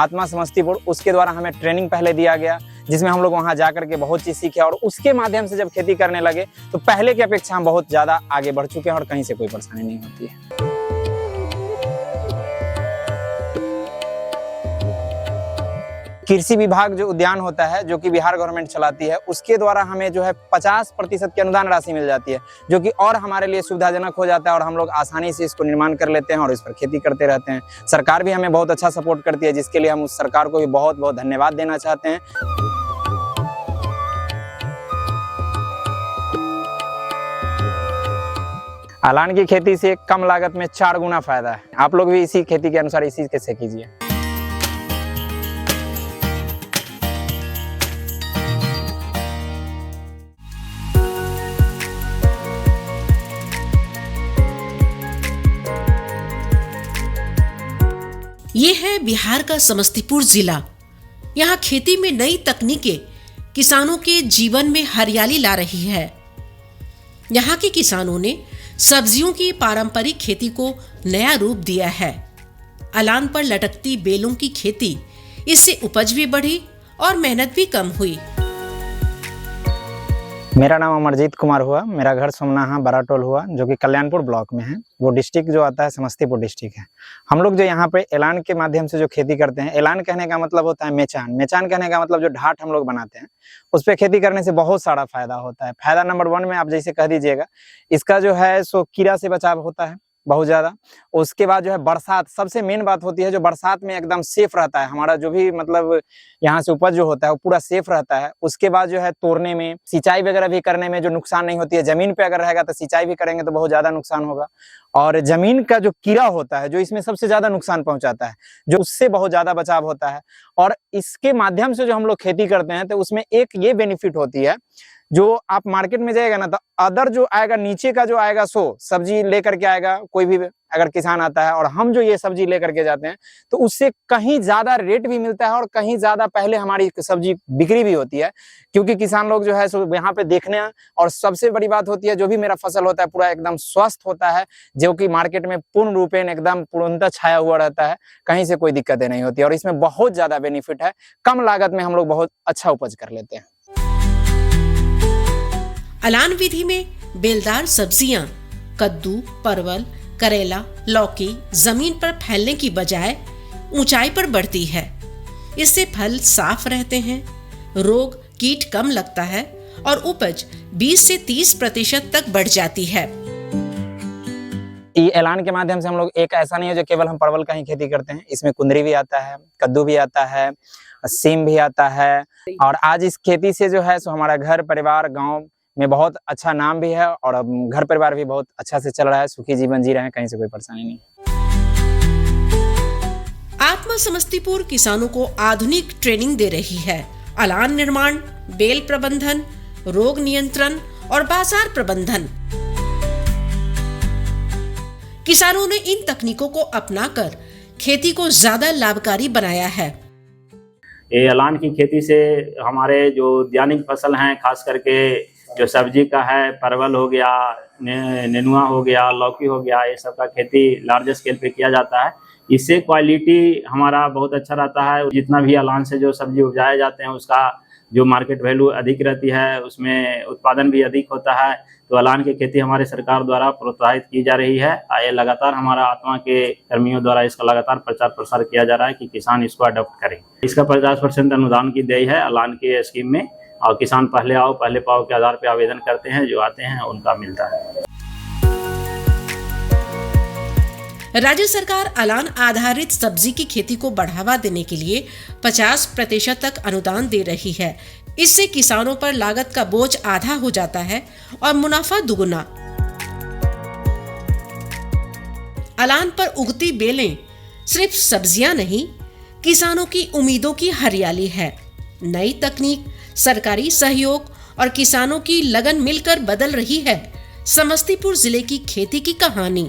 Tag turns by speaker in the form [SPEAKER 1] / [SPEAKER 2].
[SPEAKER 1] आत्मा समस्तीपुर, उसके द्वारा हमें ट्रेनिंग पहले दिया गया, जिसमें हम लोग वहां जाकर के बहुत चीज सीखे और उसके माध्यम से जब खेती करने लगे तो पहले की अपेक्षा हम बहुत ज्यादा आगे बढ़ चुके हैं और कहीं से कोई परेशानी नहीं होती है। कृषि विभाग जो उद्यान होता है, जो कि बिहार गवर्नमेंट चलाती है, उसके द्वारा हमें जो है 50% की अनुदान राशि मिल जाती है, जो कि और हमारे लिए सुविधाजनक हो जाता है और हम लोग आसानी से इसको निर्माण कर लेते हैं और इस पर खेती करते रहते हैं। सरकार भी हमें बहुत अच्छा सपोर्ट करती है, जिसके लिए हम उस सरकार को भी बहुत बहुत धन्यवाद देना चाहते हैं। अलान की खेती से कम लागत में 4 गुना फायदा है। आप लोग भी इसी खेती के अनुसार इसी कैसे कीजिए।
[SPEAKER 2] ये है बिहार का समस्तीपुर जिला। यहाँ खेती में नई तकनीकें किसानों के जीवन में हरियाली ला रही है। यहाँ के किसानों ने सब्जियों की पारंपरिक खेती को नया रूप दिया है। अलान पर लटकती बेलों की खेती, इससे उपज भी बढ़ी और मेहनत भी कम हुई।
[SPEAKER 1] मेरा नाम अमरजीत कुमार हुआ। मेरा घर सोमनाहा बराटोल हुआ, जो कि कल्याणपुर ब्लॉक में है। वो डिस्ट्रिक्ट जो आता है समस्तीपुर डिस्ट्रिक्ट है। हम लोग जो यहाँ पे एलान के माध्यम से जो खेती करते हैं, एलान कहने का मतलब होता है मेचान। मेचान कहने का मतलब जो ढाट हम लोग बनाते हैं, उस पर खेती करने से बहुत सारा फायदा होता है। फायदा नंबर 1 में आप जैसे कह दीजिएगा, इसका जो है सो कीड़ा से बचाव होता है बहुत ज्यादा। उसके बाद जो है बरसात, सबसे मेन बात होती है, जो बरसात में एकदम सेफ रहता है हमारा जो भी मतलब यहाँ से उपज जो होता है वो पूरा सेफ रहता है। उसके बाद जो है तोड़ने में, सिंचाई वगैरह भी करने में जो नुकसान नहीं होती है। जमीन पे अगर रहेगा तो सिंचाई भी करेंगे तो बहुत ज्यादा नुकसान होगा। और जमीन का जो कीड़ा होता है, जो इसमें सबसे ज्यादा नुकसान पहुंचाता है, जो उससे बहुत ज्यादा बचाव होता है। और इसके माध्यम से जो हम लोग खेती करते हैं तो उसमें एक ये बेनिफिट होती है, जो आप मार्केट में जाएगा ना तो अदर जो आएगा, नीचे का जो आएगा सो सब्जी लेकर के आएगा, कोई भी अगर किसान आता है और हम जो ये सब्जी लेकर के जाते हैं तो उससे कहीं ज्यादा रेट भी मिलता है और कहीं ज्यादा पहले हमारी सब्जी बिक्री भी होती है, क्योंकि किसान लोग जो है सो यहाँ पे देखने। और सबसे बड़ी बात होती है, जो भी मेरा फसल होता है पूरा एकदम स्वस्थ होता है, जो कि मार्केट में पूर्ण रूपेण एकदम पूर्णतः छाया हुआ रहता है, कहीं से कोई दिक्कतें नहीं होती। और इसमें बहुत ज्यादा बेनिफिट है, कम लागत में हम लोग बहुत अच्छा उपज कर लेते हैं।
[SPEAKER 2] अलान विधि में बेलदार सब्जियां, कद्दू, परवल, करेला, लौकी जमीन पर फैलने की बजाय ऊंचाई पर बढ़ती है। इससे फल साफ रहते हैं, रोग कीट कम लगता है और उपज 20 से 30% तक बढ़ जाती है।
[SPEAKER 1] ये एलान के माध्यम से हम लोग, एक ऐसा नहीं है जो केवल हम परवल का ही खेती करते हैं, इसमें कुंदरी भी आता है, कद्दू भी आता है, सीम भी आता है। और आज इस खेती से जो है सो हमारा घर परिवार गाँव में बहुत अच्छा नाम भी है और घर परिवार भी बहुत अच्छा से चल रहा है, सुखी जीवन जी रहे हैं, कहीं से कोई परेशानी नहीं।
[SPEAKER 2] आत्मा समस्तीपुर किसानों को आधुनिक ट्रेनिंग दे रही है। अलान निर्माण, बेल प्रबंधन, रोग नियंत्रण और बाजार प्रबंधन। किसानों ने इन तकनीकों को अपनाकर खेती को ज्यादा लाभकारी बनाया है।
[SPEAKER 3] ये अलान की खेती से हमारे जो उद्यानिक फसल हैं, खास करके जो सब्जी का है, परवल हो गया, नेनुआ हो गया, लौकी हो गया, ये सब का खेती लार्ज स्केल पे किया जाता है। इससे क्वालिटी हमारा बहुत अच्छा रहता है। जितना भी अलान से जो सब्जी उपजाए जाते हैं उसका जो मार्केट वैल्यू अधिक रहती है, उसमें उत्पादन भी अधिक होता है। तो अलान की खेती हमारे सरकार द्वारा प्रोत्साहित की जा रही है। ये लगातार हमारा आत्मा के कर्मियों द्वारा इसका लगातार प्रचार प्रसार किया जा रहा है कि किसान इसको अडॉप्ट करें। इसका 50% अनुदान की देय है अलान के स्कीम में, और किसान पहले आओ पहले पाओ के आधार पर आवेदन करते हैं, जो आते हैं उनका मिलता है।
[SPEAKER 2] राज्य सरकार अलान आधारित सब्जी की खेती को बढ़ावा देने के लिए 50% तक अनुदान दे रही है। इससे किसानों पर लागत का बोझ आधा हो जाता है और मुनाफा दुगुना। अलान पर उगती बेलें सिर्फ सब्जियां नहीं, किसानों की उम्मीदों की हरियाली है। नई तकनीक, सरकारी सहयोग और किसानों की लगन मिलकर बदल रही है समस्तीपुर जिले की खेती की कहानी।